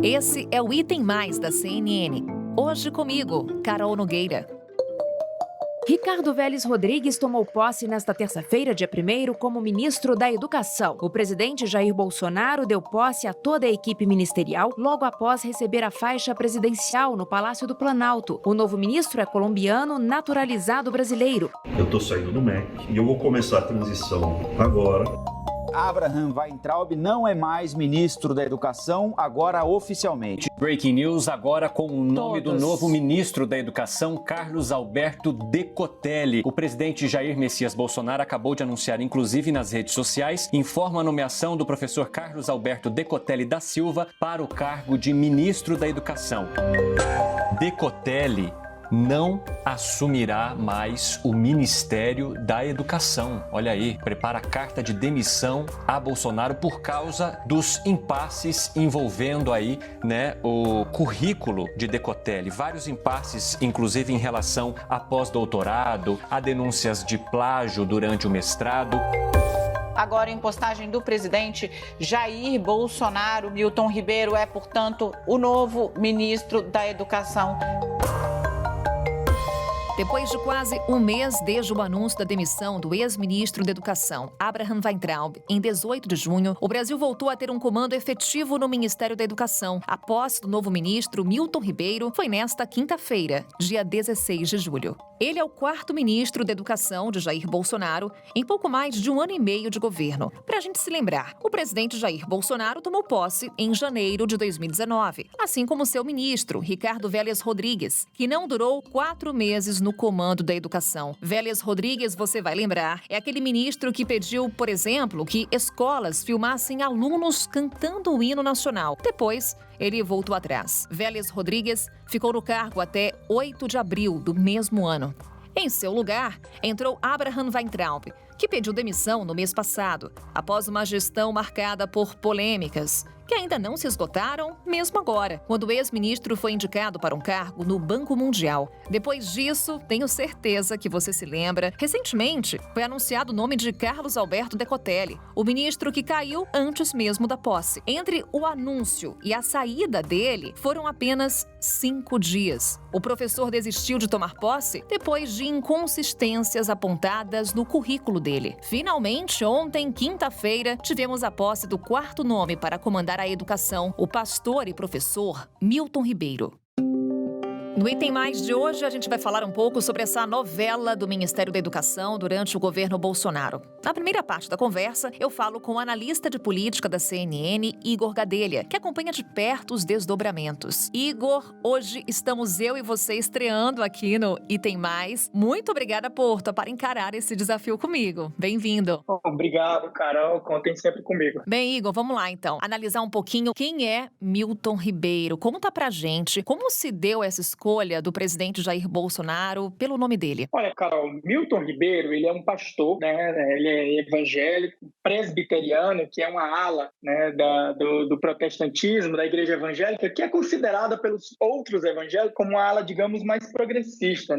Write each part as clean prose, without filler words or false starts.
Esse é o Item Mais da CNN. Hoje comigo, Carol Nogueira. Ricardo Vélez Rodrigues tomou posse nesta terça-feira, dia 1º, como ministro da Educação. O presidente Jair Bolsonaro deu posse a toda a equipe ministerial logo após receber a faixa presidencial no Palácio do Planalto. O novo ministro é colombiano, naturalizado brasileiro. Eu estou saindo do MEC e eu vou começar a transição agora. Abraham Weintraub não é mais ministro da Educação, agora oficialmente. Breaking news agora com o nome do novo ministro da Educação, Carlos Alberto Decotelli. O presidente Jair Messias Bolsonaro acabou de anunciar, inclusive nas redes sociais, informa a nomeação do professor Carlos Alberto Decotelli da Silva para o cargo de ministro da Educação. Decotelli não assumirá mais o Ministério da Educação. Olha aí, prepara a carta de demissão a Bolsonaro por causa dos impasses envolvendo aí, o currículo de Decotelli. Vários impasses, inclusive em relação a pós-doutorado, a denúncias de plágio durante o mestrado. Agora, em postagem do presidente Jair Bolsonaro, Milton Ribeiro é, portanto, o novo ministro da Educação. Depois de quase um mês desde o anúncio da demissão do ex-ministro da Educação, Abraham Weintraub, em 18 de junho, o Brasil voltou a ter um comando efetivo no Ministério da Educação. A posse do novo ministro, Milton Ribeiro, foi nesta quinta-feira, dia 16 de julho. Ele é o quarto ministro da Educação de Jair Bolsonaro em pouco mais de um ano e meio de governo. Para a gente se lembrar, o presidente Jair Bolsonaro tomou posse em janeiro de 2019, assim como seu ministro, Ricardo Vélez Rodrigues, que não durou 4 meses no comando da educação. Vélez Rodrigues, você vai lembrar, é aquele ministro que pediu, por exemplo, que escolas filmassem alunos cantando o hino nacional. Depois, ele voltou atrás. Vélez Rodrigues ficou no cargo até 8 de abril do mesmo ano. Em seu lugar, entrou Abraham Weintraub, que pediu demissão no mês passado, após uma gestão marcada por polêmicas, que ainda não se esgotaram, mesmo agora, quando o ex-ministro foi indicado para um cargo no Banco Mundial. Depois disso, tenho certeza que você se lembra, recentemente foi anunciado o nome de Carlos Alberto Decotelli, o ministro que caiu antes mesmo da posse. Entre o anúncio e a saída dele, foram apenas 5 dias. O professor desistiu de tomar posse depois de inconsistências apontadas no currículo dele. Finalmente, ontem, quinta-feira, tivemos a posse do quarto nome para comandar a educação, o pastor e professor Milton Ribeiro. No Item Mais de hoje, a gente vai falar um pouco sobre essa novela do Ministério da Educação durante o governo Bolsonaro. Na primeira parte da conversa, eu falo com o analista de política da CNN, Igor Gadelha, que acompanha de perto os desdobramentos. Igor, hoje estamos eu e você estreando aqui no Item Mais. Muito obrigada por topar encarar esse desafio comigo. Bem-vindo. Obrigado, Carol. Contem sempre comigo. Bem, Igor, vamos lá então. Analisar um pouquinho quem é Milton Ribeiro. Conta pra gente como se deu essa escolha do presidente Jair Bolsonaro pelo nome dele. Olha, Carol, Milton Ribeiro, ele é um pastor, ele é evangélico, presbiteriano, que é uma ala do protestantismo, da igreja evangélica, que é considerada pelos outros evangélicos como uma ala, digamos, mais progressista,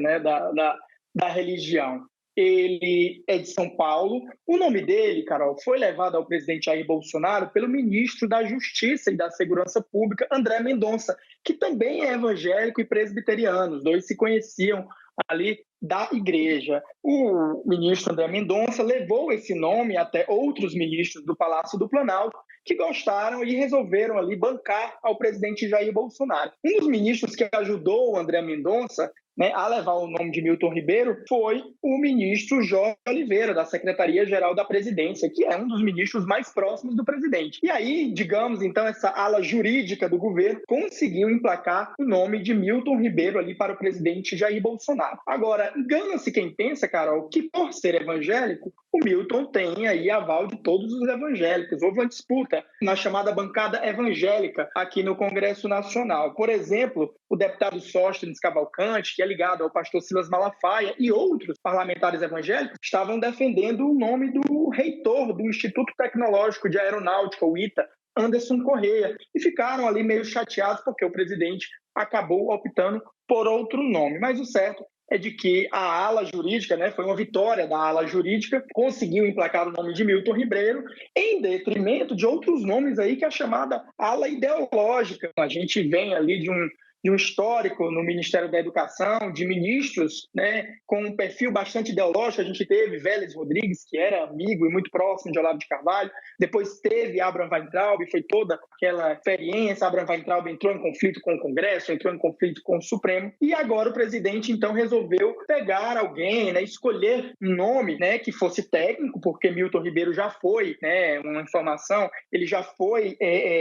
da religião. Ele é de São Paulo. O nome dele, Carol, foi levado ao presidente Jair Bolsonaro pelo ministro da Justiça e da Segurança Pública, André Mendonça, que também é evangélico e presbiteriano. Os dois se conheciam ali da igreja. O ministro André Mendonça levou esse nome até outros ministros do Palácio do Planalto, que gostaram e resolveram ali bancar ao presidente Jair Bolsonaro. Um dos ministros que ajudou o André Mendonça a levar o nome de Milton Ribeiro foi o ministro Jorge Oliveira, da Secretaria-Geral da Presidência, que é um dos ministros mais próximos do presidente. E aí, digamos, então, essa ala jurídica do governo conseguiu emplacar o nome de Milton Ribeiro ali para o presidente Jair Bolsonaro. Agora, engana-se quem pensa, Carol, que por ser evangélico, o Milton tem aí aval de todos os evangélicos. Houve uma disputa na chamada bancada evangélica aqui no Congresso Nacional. Por exemplo, o deputado Sóstenes Cavalcante, que é ligado ao pastor Silas Malafaia, e outros parlamentares evangélicos estavam defendendo o nome do reitor do Instituto Tecnológico de Aeronáutica, o ITA, Anderson Correia, e ficaram ali meio chateados porque o presidente acabou optando por outro nome. Mas o certo é de que a ala jurídica, né, foi uma vitória da ala jurídica, conseguiu emplacar o nome de Milton Ribeiro em detrimento de outros nomes aí, que é a chamada ala ideológica. A gente vem ali de um histórico no Ministério da Educação, de ministros, né, com um perfil bastante ideológico. A gente teve Vélez Rodrigues, que era amigo e muito próximo de Olavo de Carvalho. Depois teve Abraham Weintraub, foi toda aquela experiência. Abraham Weintraub entrou em conflito com o Congresso, entrou em conflito com o Supremo. E agora o presidente, então, resolveu pegar alguém, né, escolher um nome, né, que fosse técnico, porque Milton Ribeiro já foi, né, uma informação, ele já foi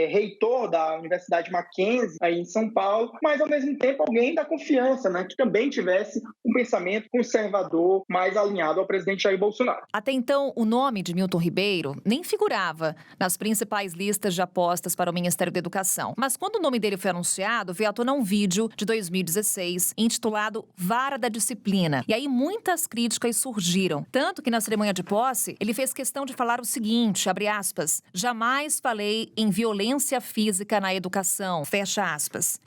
reitor da Universidade Mackenzie, aí em São Paulo, mas ao mesmo tempo alguém da confiança, né, que também tivesse um pensamento conservador mais alinhado ao presidente Jair Bolsonaro. Até então, o nome de Milton Ribeiro nem figurava nas principais listas de apostas para o Ministério da Educação. Mas quando o nome dele foi anunciado, veio à tona um vídeo de 2016 intitulado Vara da Disciplina. E aí muitas críticas surgiram. Tanto que na cerimônia de posse, ele fez questão de falar o seguinte, abre aspas, jamais falei em violência física na educação, fecha aspas.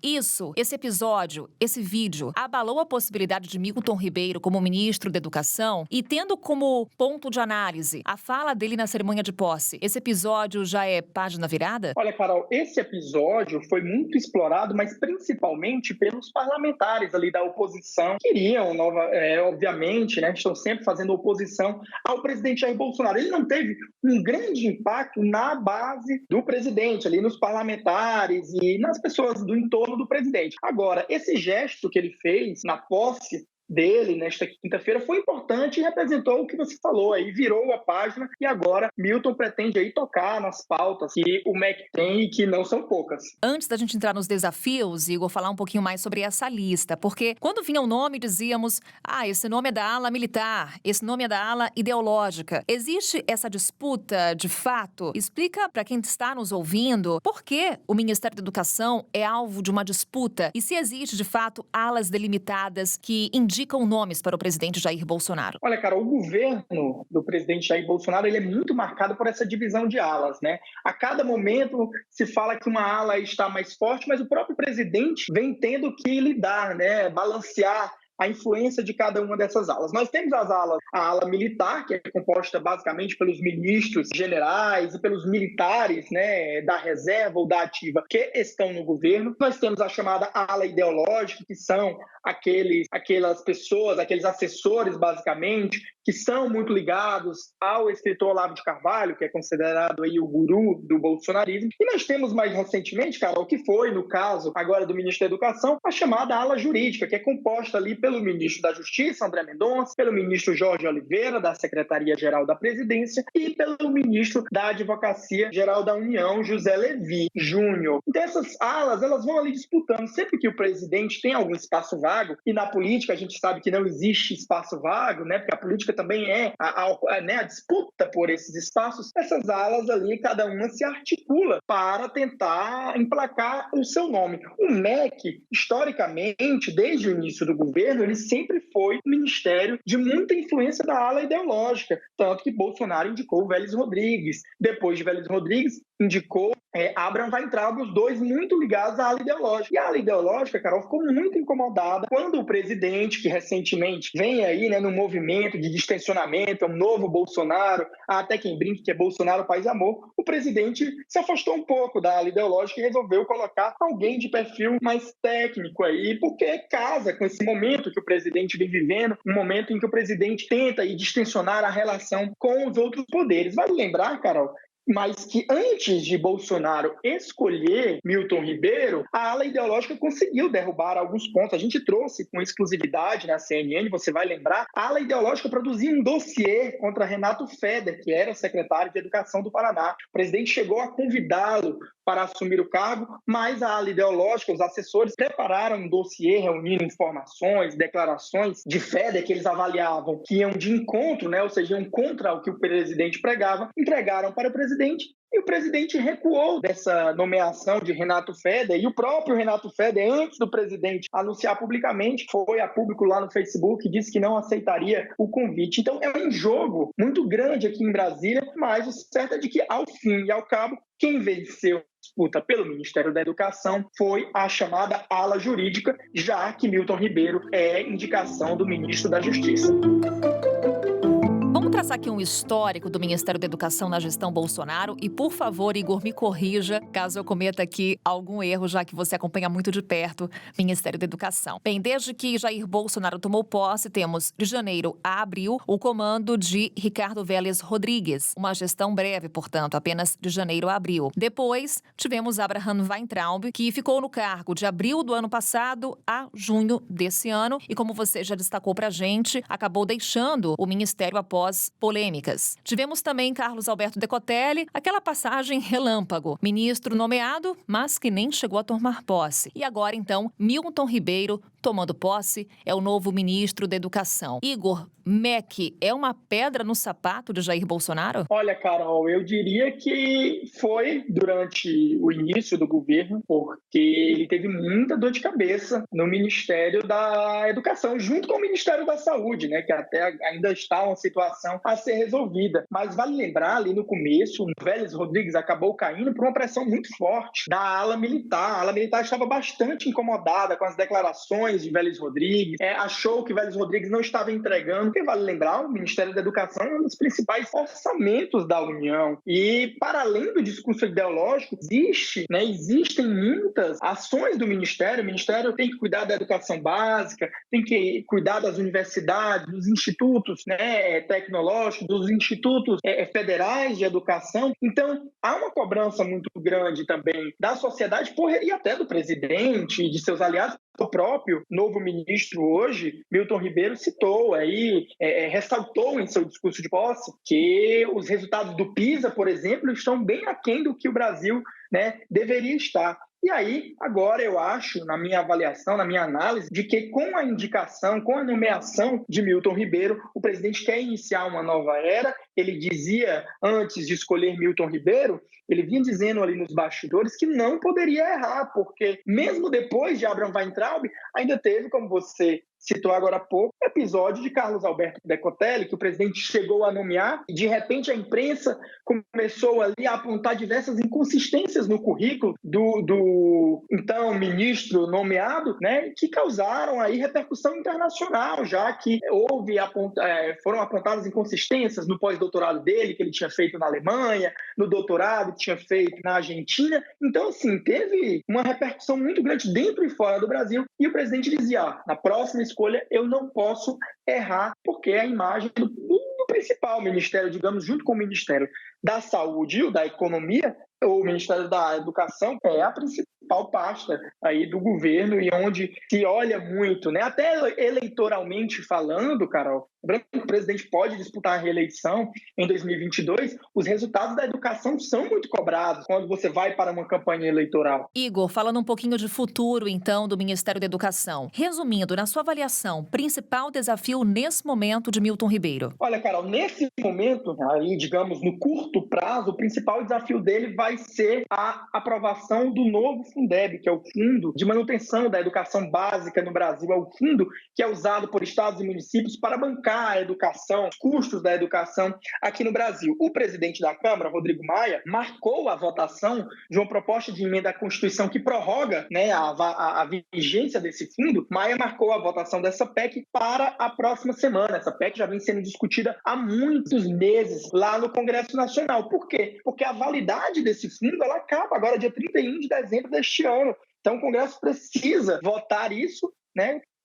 Esse episódio, esse vídeo, abalou a possibilidade de Milton Ribeiro como ministro da Educação e tendo como ponto de análise a fala dele na cerimônia de posse, esse episódio já é página virada? Olha, Carol, esse episódio foi muito explorado, mas principalmente pelos parlamentares ali da oposição, que queriam, obviamente, né, estão sempre fazendo oposição ao presidente Jair Bolsonaro. Ele não teve um grande impacto na base do presidente, ali nos parlamentares e nas pessoas do entorno do presidente. Agora, esse gesto que ele fez na posse dele nesta quinta-feira foi importante e representou o que você falou aí, virou a página e agora Milton pretende aí tocar nas pautas que o MEC tem e que não são poucas. Antes da gente entrar nos desafios, Igor, falar um pouquinho mais sobre essa lista, porque quando vinha o nome dizíamos, esse nome é da ala militar, esse nome é da ala ideológica. Existe essa disputa de fato? Explica para quem está nos ouvindo por que o Ministério da Educação é alvo de uma disputa e se existe de fato alas delimitadas que indicam nomes para o presidente Jair Bolsonaro. Olha, cara, o governo do presidente Jair Bolsonaro ele é muito marcado por essa divisão de alas, né? A cada momento se fala que uma ala está mais forte, mas o próprio presidente vem tendo que lidar, né? Balancear a influência de cada uma dessas alas. Nós temos a ala militar, que é composta basicamente pelos ministros generais e pelos militares, né, da reserva ou da ativa que estão no governo. Nós temos a chamada ala ideológica, que são aquelas pessoas, aqueles assessores, basicamente, que são muito ligados ao escritor Olavo de Carvalho, que é considerado aí o guru do bolsonarismo. E nós temos mais recentemente, Carol, que foi, no caso agora do ministro da Educação, a chamada ala jurídica, que é composta ali pelo ministro da Justiça, André Mendonça, pelo ministro Jorge Oliveira, da Secretaria-Geral da Presidência, e pelo ministro da Advocacia-Geral da União, José Levi Júnior. Então essas alas, elas vão ali disputando. Sempre que o presidente tem algum espaço vago, e na política a gente sabe que não existe espaço vago, né, porque a política também é a disputa por esses espaços, essas alas ali, cada uma se articula para tentar emplacar o seu nome. O MEC, historicamente, desde o início do governo, ele sempre foi um ministério de muita influência da ala ideológica, tanto que Bolsonaro indicou o Vélez Rodrigues. Depois de Vélez Rodrigues, indicou Abraham Weintraub, os dois muito ligados à ala ideológica. E a ala ideológica, Carol, ficou muito incomodada quando o presidente, que recentemente vem aí, né, no movimento de distensionamento, é um novo Bolsonaro, até quem brinca que é Bolsonaro Paz e Amor, o presidente se afastou um pouco da ala ideológica e resolveu colocar alguém de perfil mais técnico aí, porque casa com esse momento que o presidente vem vivendo, um momento em que o presidente tenta aí distensionar a relação com os outros poderes. Vale lembrar, Carol, mas que antes de Bolsonaro escolher Milton Ribeiro, a ala ideológica conseguiu derrubar alguns pontos. A gente trouxe com exclusividade na CNN, você vai lembrar, a ala ideológica produziu um dossiê contra Renato Feder, que era secretário de Educação do Paraná. O presidente chegou a convidá-lo para assumir o cargo, mas a ala ideológica, os assessores, prepararam um dossiê reunindo informações, declarações de Feder que eles avaliavam que iam de encontro, né, ou seja, iam contra o que o presidente pregava, entregaram para o presidente e o presidente recuou dessa nomeação de Renato Feder, e o próprio Renato Feder, antes do presidente anunciar publicamente, foi a público lá no Facebook e disse que não aceitaria o convite. Então é um jogo muito grande aqui em Brasília, mas o certo é de que, ao fim e ao cabo, quem venceu disputa pelo Ministério da Educação foi a chamada ala jurídica, já que Milton Ribeiro é indicação do ministro da Justiça. Vamos traçar aqui um histórico do Ministério da Educação na gestão Bolsonaro e, por favor, Igor, me corrija caso eu cometa aqui algum erro, já que você acompanha muito de perto o Ministério da Educação. Bem, desde que Jair Bolsonaro tomou posse, temos de janeiro a abril o comando de Ricardo Vélez Rodrigues. Uma gestão breve, portanto, apenas de janeiro a abril. Depois, tivemos Abraham Weintraub, que ficou no cargo de abril do ano passado a junho desse ano e, como você já destacou pra gente, acabou deixando o Ministério após polêmicas. Tivemos também Carlos Alberto Decotelli, aquela passagem relâmpago, ministro nomeado, mas que nem chegou a tomar posse. E agora, então, Milton Ribeiro, tomando posse, é o novo ministro da Educação. Igor, MEC é uma pedra no sapato de Jair Bolsonaro? Olha, Carol, eu diria que foi durante o início do governo, porque ele teve muita dor de cabeça no Ministério da Educação, junto com o Ministério da Saúde, né, que até ainda está uma situação a ser resolvida. Mas vale lembrar, ali no começo, o Vélez Rodrigues acabou caindo por uma pressão muito forte da ala militar. A ala militar estava bastante incomodada com as declarações de Vélez Rodrigues, achou que Vélez Rodrigues não estava entregando, porque vale lembrar, o Ministério da Educação é um dos principais orçamentos da União. E, para além do discurso ideológico, existem muitas ações do Ministério. O Ministério tem que cuidar da educação básica, tem que cuidar das universidades, dos institutos, tecnológicos, dos institutos federais de educação. Então, há uma cobrança muito grande também da sociedade e até do presidente e de seus aliados. O próprio novo ministro hoje, Milton Ribeiro, citou aí, ressaltou em seu discurso de posse que os resultados do PISA, por exemplo, estão bem aquém do que o Brasil, deveria estar. E aí, agora eu acho, na minha avaliação, na minha análise, de que com a indicação, com a nomeação de Milton Ribeiro, o presidente quer iniciar uma nova era. Ele dizia, antes de escolher Milton Ribeiro, ele vinha dizendo ali nos bastidores que não poderia errar, porque mesmo depois de Abraham Weintraub, ainda teve, como você citou agora há pouco, o episódio de Carlos Alberto Decotelli, que o presidente chegou a nomear, e de repente a imprensa começou ali a apontar diversas inconsistências no currículo do então ministro nomeado, que causaram aí repercussão internacional, já que foram apontadas inconsistências no pós-doutorado dele, que ele tinha feito na Alemanha, no doutorado que tinha feito na Argentina. Então, assim, teve uma repercussão muito grande dentro e fora do Brasil, e o presidente dizia, na próxima escolha eu não posso errar, porque a imagem do principal ministério, digamos, junto com o Ministério da Saúde e o da Economia, o Ministério da Educação é a principal pasta aí do governo e onde se olha muito, até eleitoralmente falando, Carol, lembrando que o presidente pode disputar a reeleição em 2022, os resultados da educação são muito cobrados quando você vai para uma campanha eleitoral. Igor, falando um pouquinho de futuro, então, do Ministério da Educação. Resumindo, na sua avaliação, principal desafio nesse momento de Milton Ribeiro? Olha, Carol, nesse momento, aí, digamos, no curto prazo, o principal desafio dele vai ser a aprovação do novo Fundeb, que é o Fundo de Manutenção da Educação Básica no Brasil. É o fundo que é usado por estados e municípios para bancar a educação, os custos da educação aqui no Brasil. O presidente da Câmara, Rodrigo Maia, marcou a votação de uma proposta de emenda à Constituição que prorroga a vigência desse fundo. Maia marcou a votação dessa PEC para a próxima semana. Essa PEC já vem sendo discutida há muitos meses lá no Congresso Nacional. Por quê? Porque a validade desse fundo ela acaba agora dia 31 de dezembro deste ano. Então o Congresso precisa votar isso,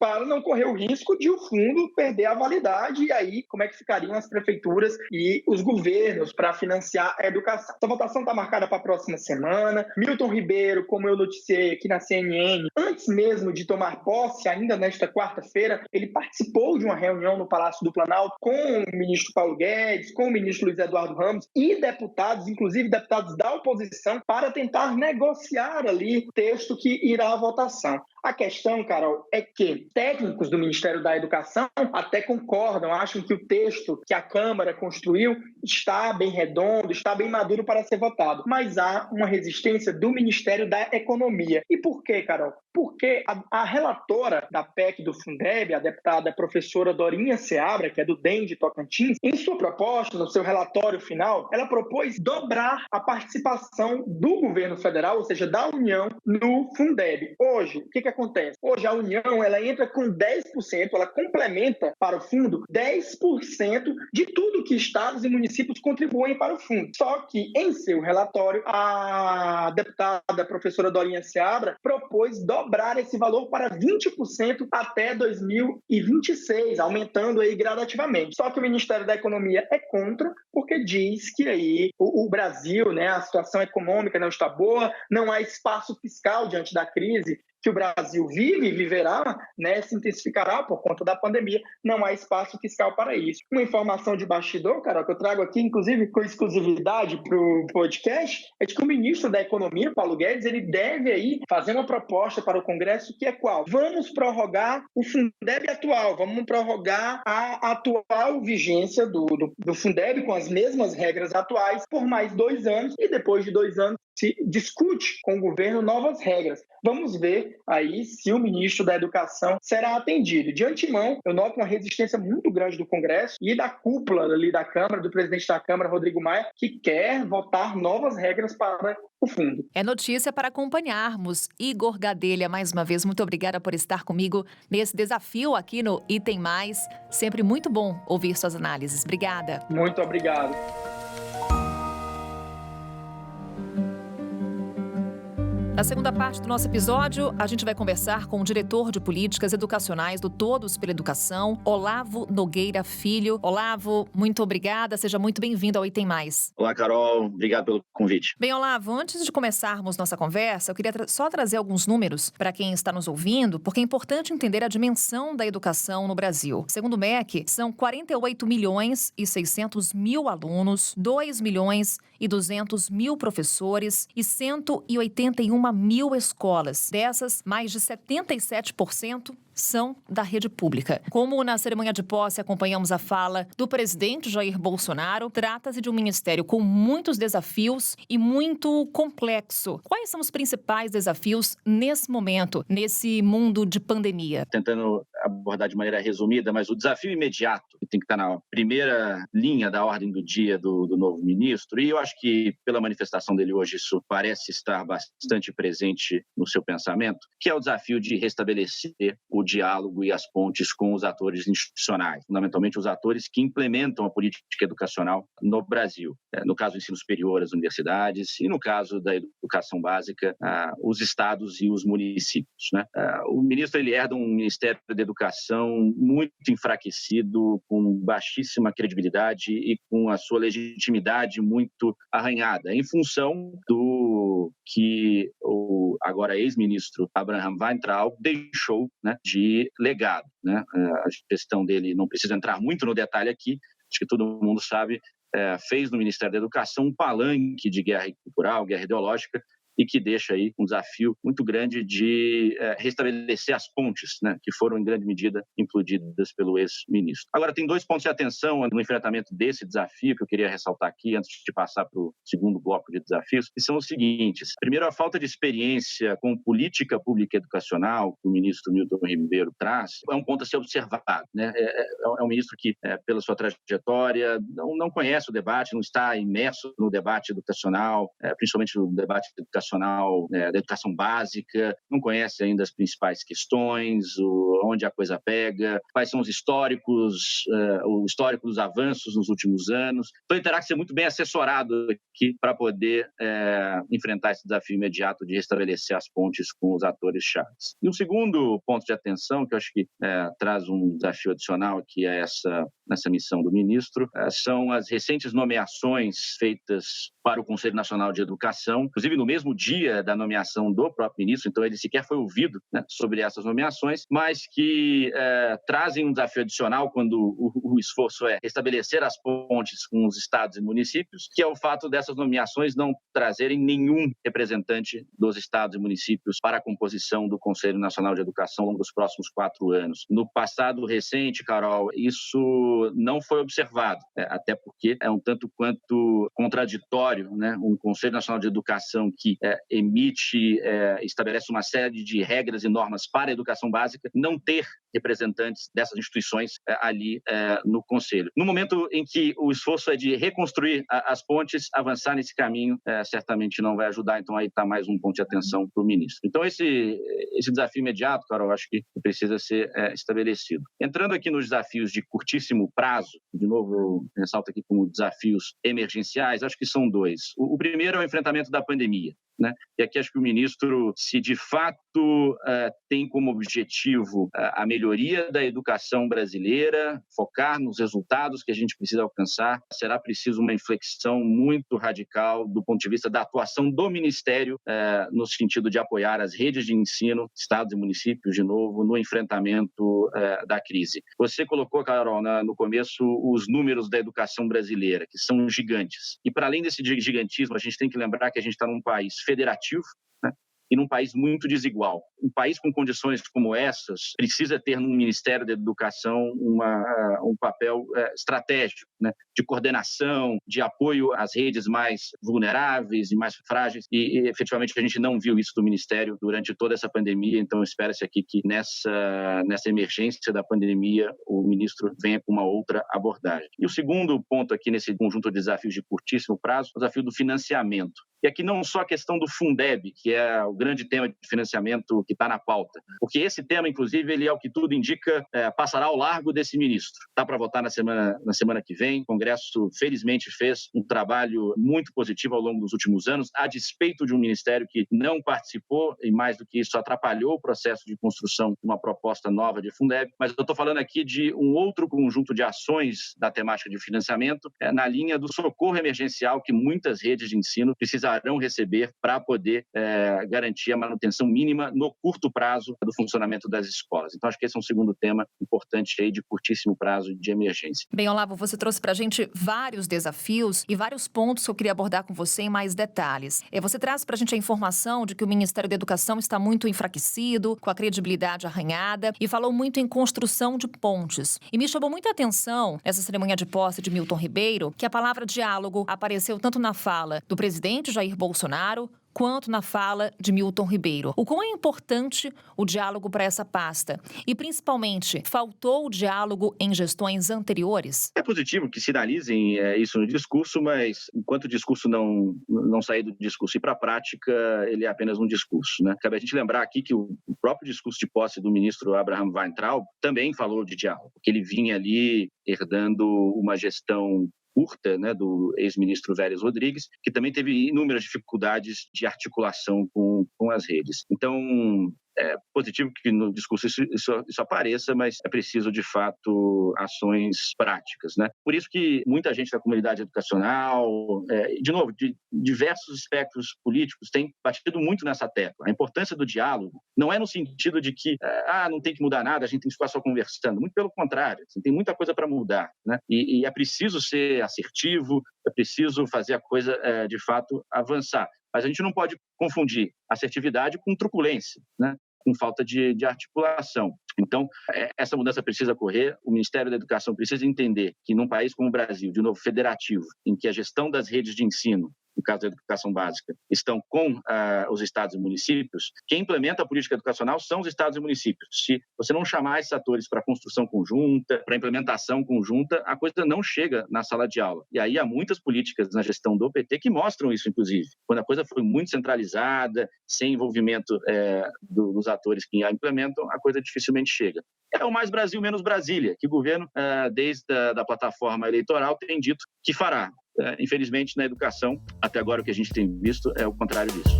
para não correr o risco de o fundo perder a validade, e aí como é que ficariam as prefeituras e os governos para financiar a educação. Essa votação está marcada para a próxima semana. Milton Ribeiro, como eu noticiei aqui na CNN, antes mesmo de tomar posse, ainda nesta quarta-feira, ele participou de uma reunião no Palácio do Planalto com o ministro Paulo Guedes, com o ministro Luiz Eduardo Ramos e deputados, inclusive deputados da oposição, para tentar negociar ali o texto que irá à votação. A questão, Carol, é que técnicos do Ministério da Educação até concordam, acham que o texto que a Câmara construiu está bem redondo, está bem maduro para ser votado. Mas há uma resistência do Ministério da Economia. E por quê, Carol? Porque a relatora da PEC do Fundeb, a deputada professora Dorinha Seabra, que é do DEM de Tocantins, em sua proposta, no seu relatório final, ela propôs dobrar a participação do governo federal, ou seja, da União, no Fundeb. Hoje, o que acontece? Hoje a União ela entra com 10%, ela complementa para o fundo 10% de tudo que estados e municípios contribuem para o fundo. Só que, em seu relatório, a deputada professora Dorinha Seabra propôs dobrar esse valor para 20% até 2026, aumentando aí gradativamente. Só que o Ministério da Economia é contra, porque diz que aí o Brasil, né, a situação econômica não está boa, não há espaço fiscal diante da crise que o Brasil vive e viverá, né, se intensificará por conta da pandemia, não há espaço fiscal para isso. Uma informação de bastidor, Carol, que eu trago aqui, inclusive com exclusividade para o podcast, é de que o ministro da Economia, Paulo Guedes, ele deve aí fazer uma proposta para o Congresso que é qual? Vamos prorrogar o Fundeb atual, vamos prorrogar a atual vigência do Fundeb com as mesmas regras atuais por mais 2 anos e depois de 2 anos se discute com o governo novas regras. Vamos ver aí se o ministro da Educação será atendido. De antemão, eu noto uma resistência muito grande do Congresso e da cúpula ali da Câmara, do presidente da Câmara, Rodrigo Maia, que quer votar novas regras para o fundo. É notícia para acompanharmos. Igor Gadelha, mais uma vez, muito obrigada por estar comigo nesse desafio aqui no Item Mais. Sempre muito bom ouvir suas análises. Obrigada. Muito obrigado. Na segunda parte do nosso episódio, a gente vai conversar com o diretor de políticas educacionais do Todos pela Educação, Olavo Nogueira Filho. Olavo, muito obrigada, seja muito bem-vindo ao Item Mais. Olá, Carol, obrigado pelo convite. Bem, Olavo, antes de começarmos nossa conversa, eu queria só trazer alguns números para quem está nos ouvindo, porque é importante entender a dimensão da educação no Brasil. Segundo o MEC, são 48.600.000 alunos, 2.200.000 professores e 181 mil escolas. Dessas, mais de 77% são da rede pública. Como na cerimônia de posse acompanhamos a fala do presidente Jair Bolsonaro, trata-se de um ministério com muitos desafios e muito complexo. Quais são os principais desafios nesse momento, nesse mundo de pandemia? Tentando abordar de maneira resumida, mas o desafio imediato, que tem que estar na primeira linha da ordem do dia do novo ministro, e eu acho que pela manifestação dele hoje isso parece estar bastante presente no seu pensamento, que é o desafio de restabelecer o diálogo e as pontes com os atores institucionais, fundamentalmente os atores que implementam a política educacional no Brasil. No caso do ensino superior, as universidades, e no caso da educação básica, os estados e os municípios, né? O ministro ele herda um Ministério da Educação muito enfraquecido, com baixíssima credibilidade e com a sua legitimidade muito arranhada, em função do que o agora ex-ministro Abraham Weintraub deixou, né, de legado, né? A gestão dele, não precisa entrar muito no detalhe aqui, acho que todo mundo sabe, fez no Ministério da Educação um palanque de guerra cultural, guerra ideológica, e que deixa aí um desafio muito grande de restabelecer as pontes, né, que foram em grande medida implodidas pelo ex-ministro. Agora, tem 2 pontos de atenção no enfrentamento desse desafio que eu queria ressaltar aqui antes de passar para o segundo bloco de desafios, que são os seguintes. Primeiro, a falta de experiência com política pública educacional que o ministro Milton Ribeiro traz é um ponto a ser observado, né? É um ministro que, pela sua trajetória, não conhece o debate, não está imerso no debate educacional, principalmente no debate educacional da educação básica, não conhece ainda as principais questões, onde a coisa pega, quais são os históricos, o histórico dos avanços nos últimos anos. Então, ele terá que ser muito bem assessorado aqui para poder enfrentar esse desafio imediato de restabelecer as pontes com os atores chaves. E um segundo ponto de atenção, que eu acho que traz um desafio adicional, que é nessa missão do ministro, são as recentes nomeações feitas para o Conselho Nacional de Educação, inclusive no mesmo mesmo dia da nomeação do próprio ministro, então ele sequer foi ouvido, né, sobre essas nomeações, mas que trazem um desafio adicional quando o esforço é estabelecer as pontes com os estados e municípios, que é o fato dessas nomeações não trazerem nenhum representante dos estados e municípios para a composição do Conselho Nacional de Educação ao longo dos próximos 4 anos. No passado recente, Carol, isso não foi observado, até porque é um tanto quanto contraditório, né, um Conselho Nacional de Educação que estabelece uma série de regras e normas para a educação básica, não ter representantes dessas instituições ali no Conselho. No momento em que o esforço é de reconstruir as pontes, avançar nesse caminho certamente não vai ajudar, então aí está mais um ponto de atenção para o ministro. Então esse desafio imediato, Carol, acho que precisa ser estabelecido. Entrando aqui nos desafios de curtíssimo prazo, de novo eu ressalto aqui como desafios emergenciais, acho que são 2. O primeiro é o enfrentamento da pandemia, né? E aqui acho que o ministro, se de fato tem como objetivo a melhoria da educação brasileira, focar nos resultados que a gente precisa alcançar, será preciso uma inflexão muito radical do ponto de vista da atuação do Ministério no sentido de apoiar as redes de ensino, estados e municípios, de novo, no enfrentamento da crise. Você colocou, Carol, no começo, os números da educação brasileira, que são gigantes. E para além desse gigantismo, a gente tem que lembrar que a gente está num país federativo, né, e num país muito desigual. Um país com condições como essas precisa ter no Ministério da Educação um papel estratégico, né, de coordenação, de apoio às redes mais vulneráveis e mais frágeis, e efetivamente a gente não viu isso do Ministério durante toda essa pandemia, então espera-se aqui que nessa emergência da pandemia o ministro venha com uma outra abordagem. E o segundo ponto aqui nesse conjunto de desafios de curtíssimo prazo, o desafio do financiamento. E aqui não só a questão do Fundeb, que é o grande tema de financiamento que está na pauta, porque esse tema, inclusive, ele, ao que tudo indica, passará ao largo desse ministro. Está para votar na semana que vem. O Congresso, felizmente, fez um trabalho muito positivo ao longo dos últimos anos, a despeito de um ministério que não participou, e mais do que isso, atrapalhou o processo de construção de uma proposta nova de Fundeb. Mas eu estou falando aqui de um outro conjunto de ações da temática de financiamento, na linha do socorro emergencial que muitas redes de ensino precisarão receber para poder garantir a manutenção mínima no curto prazo do funcionamento das escolas. Então, acho que esse é um segundo tema importante aí de curtíssimo prazo de emergência. Bem, Olavo, você trouxe para a gente vários desafios e vários pontos que eu queria abordar com você em mais detalhes. Você traz para a gente a informação de que o Ministério da Educação está muito enfraquecido, com a credibilidade arranhada, e falou muito em construção de pontes. E me chamou muita atenção, nessa cerimônia de posse de Milton Ribeiro, que a palavra diálogo apareceu tanto na fala do presidente Jair Bolsonaro, quanto na fala de Milton Ribeiro. O quão é importante o diálogo para essa pasta? E, principalmente, faltou o diálogo em gestões anteriores? É positivo que sinalizem isso no discurso, mas enquanto o discurso não sair do discurso e para a prática, ele é apenas um discurso, né? Cabe a gente lembrar aqui que o próprio discurso de posse do ministro Abraham Weintraub também falou de diálogo, porque ele vinha ali herdando uma gestão curta, né, do ex-ministro Vélez Rodrigues, que também teve inúmeras dificuldades de articulação com as redes. Então, é positivo que no discurso isso apareça, mas é preciso, de fato, ações práticas, né? Por isso que muita gente da comunidade educacional, de novo, de diversos espectros políticos, tem batido muito nessa tecla. A importância do diálogo não é no sentido de que não tem que mudar nada, a gente tem que ficar só conversando. Muito pelo contrário, assim, tem muita coisa para mudar, né? E é preciso ser assertivo, é preciso fazer a coisa, de fato, avançar. Mas a gente não pode confundir assertividade com truculência, né? Com falta de articulação. Então, essa mudança precisa ocorrer. O Ministério da Educação precisa entender que num país como o Brasil, de novo, federativo, em que a gestão das redes de ensino, no caso da educação básica, estão com os estados e municípios, quem implementa a política educacional são os estados e municípios. Se você não chamar esses atores para a construção conjunta, para a implementação conjunta, a coisa não chega na sala de aula. E aí há muitas políticas na gestão do PT que mostram isso, inclusive. Quando a coisa foi muito centralizada, sem envolvimento dos atores que a implementam, a coisa dificilmente chega. É o mais Brasil, menos Brasília, que o governo, desde a plataforma eleitoral, tem dito que fará. Infelizmente, na educação, até agora o que a gente tem visto é o contrário disso.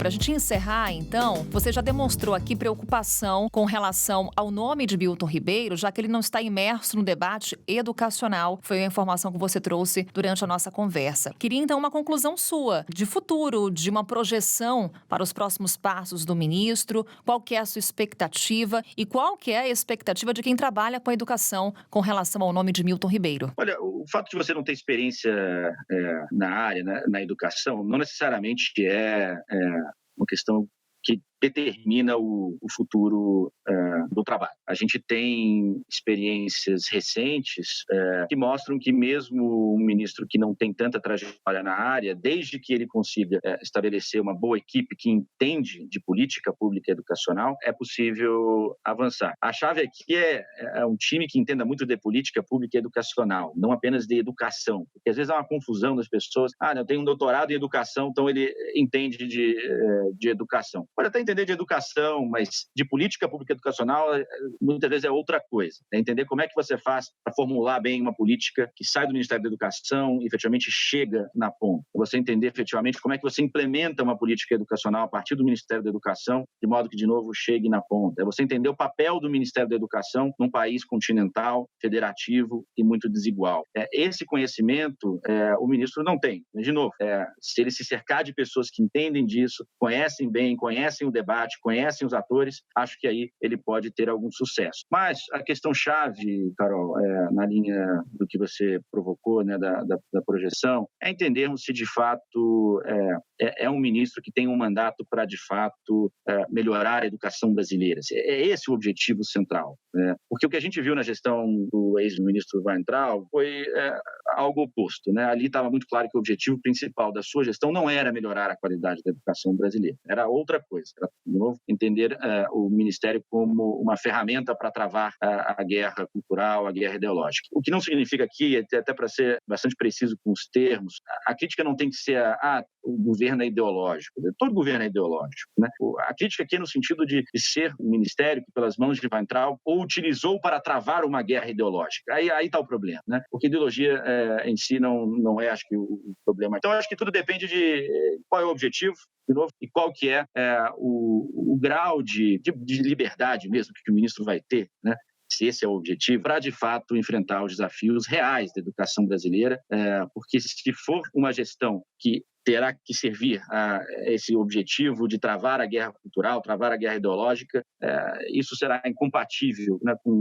Para a gente encerrar, então, você já demonstrou aqui preocupação com relação ao nome de Milton Ribeiro, já que ele não está imerso no debate educacional. Foi a informação que você trouxe durante a nossa conversa. Queria, então, uma conclusão sua, de futuro, de uma projeção para os próximos passos do ministro, qual que é a sua expectativa e qual que é a expectativa de quem trabalha com a educação com relação ao nome de Milton Ribeiro? Olha, o fato de você não ter experiência na área, na educação, não necessariamente é uma questão que determina o futuro do trabalho. A gente tem experiências recentes que mostram que mesmo um ministro que não tem tanta trajetória na área, desde que ele consiga estabelecer uma boa equipe que entende de política pública educacional, é possível avançar. A chave aqui é um time que entenda muito de política pública educacional, não apenas de educação. Porque às vezes há uma confusão das pessoas. Eu tenho um doutorado em educação, então ele entende de educação. Pode até entender de educação, mas de política pública educacional muitas vezes é outra coisa. É entender como é que você faz para formular bem uma política que sai do Ministério da Educação e efetivamente chega na ponta. Você entender efetivamente como é que você implementa uma política educacional a partir do Ministério da Educação, de modo que, de novo, chegue na ponta. É você entender o papel do Ministério da Educação num país continental, federativo e muito desigual. Esse conhecimento o ministro não tem. De novo, se ele se cercar de pessoas que entendem disso, conhecem bem, conhecem o debate, conhecem os atores, acho que aí ele pode ter algum sucesso. Mas a questão-chave, Carol, na linha do que você provocou, né, da projeção, é entendermos se de fato é um ministro que tem um mandato para, de fato, melhorar a educação brasileira. É esse o objetivo central, né? Porque o que a gente viu na gestão do ex-ministro Weintraub foi algo oposto, né? Ali estava muito claro que o objetivo principal da sua gestão não era melhorar a qualidade da educação brasileira, era outra coisa. De novo, entender o Ministério como uma ferramenta para travar a guerra cultural, a guerra ideológica. O que não significa aqui, até para ser bastante preciso com os termos, a crítica não tem que ser o governo é ideológico. Todo governo é ideológico, né? A crítica aqui é no sentido de ser um ministério que, pelas mãos de Weintraub, ou utilizou para travar uma guerra ideológica. Aí está o problema, né? Porque ideologia em si não é, acho que, o problema. Então, acho que tudo depende de qual é o objetivo, de novo, e qual que é o grau de liberdade mesmo que o ministro vai ter, né? Se esse é o objetivo, para de fato enfrentar os desafios reais da educação brasileira, porque se for uma gestão que terá que servir a esse objetivo de travar a guerra cultural, travar a guerra ideológica, isso será incompatível, né, com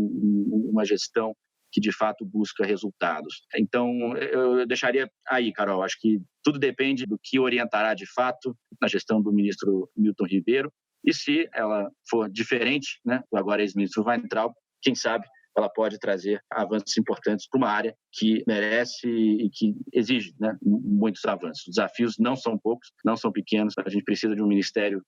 uma gestão que de fato busca resultados. Então, eu deixaria aí, Carol, acho que tudo depende do que orientará de fato na gestão do ministro Milton Ribeiro, e se ela for diferente, né, do agora ex-ministro Weintraub, quem sabe ela pode trazer avanços importantes para uma área que merece e que exige, né, muitos avanços. Os desafios não são poucos, não são pequenos. A gente precisa de um ministério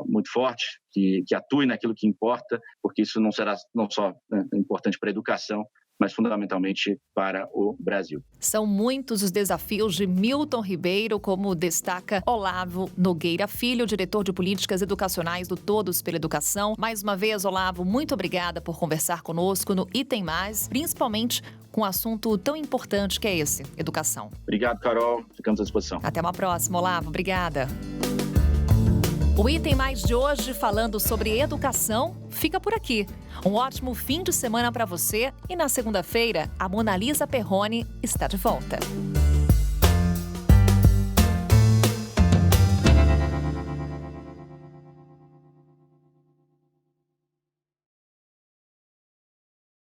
muito forte, que atue naquilo que importa, porque isso não será não só importante para a educação, mas fundamentalmente para o Brasil. São muitos os desafios de Milton Ribeiro, como destaca Olavo Nogueira Filho, diretor de políticas educacionais do Todos pela Educação. Mais uma vez, Olavo, muito obrigada por conversar conosco no Item Mais, principalmente com um assunto tão importante que é esse, educação. Obrigado, Carol. Ficamos à disposição. Até uma próxima, Olavo. Obrigada. O Item Mais de hoje, falando sobre educação, fica por aqui. Um ótimo fim de semana para você e na segunda-feira, a Mona Lisa Perrone está de volta.